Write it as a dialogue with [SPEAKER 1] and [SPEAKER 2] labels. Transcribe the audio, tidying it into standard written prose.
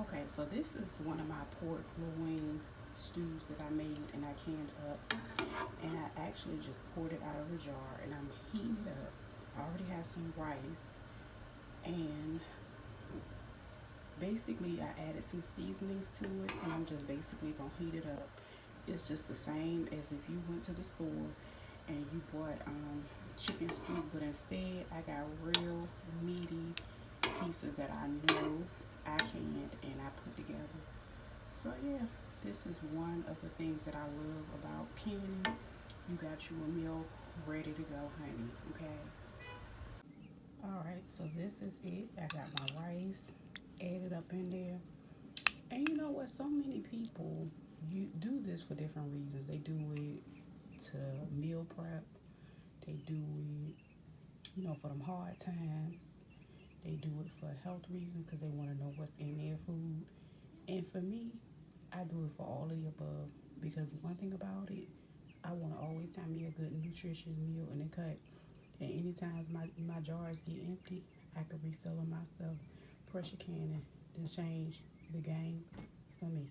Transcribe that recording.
[SPEAKER 1] Okay, so this is one of my pork loin stews that I made and I canned up. And I actually just poured it out of the jar and I'm heating it up. I already have some rice and basically I added some seasonings to it and I'm just basically gonna heat it up. It's just the same as if you went to the store and you bought chicken soup, but instead I got real meaty pieces that I know I canned and I put together. So yeah, this is one of the things that I love about canning. You got you a meal ready to go, honey. Okay. All right, so this is it. I got my rice added up in there. And you know what? So many people you do this for different reasons. They do it to meal prep. They do it, for them hard times. They do it for health reasons because they want to know what's in their food. And for me, I do it for all of the above because one thing about it, I want to always have me a good nutritious meal in the cut. And anytime my jars get empty, I can refill them myself. Pressure canning to change the game for me.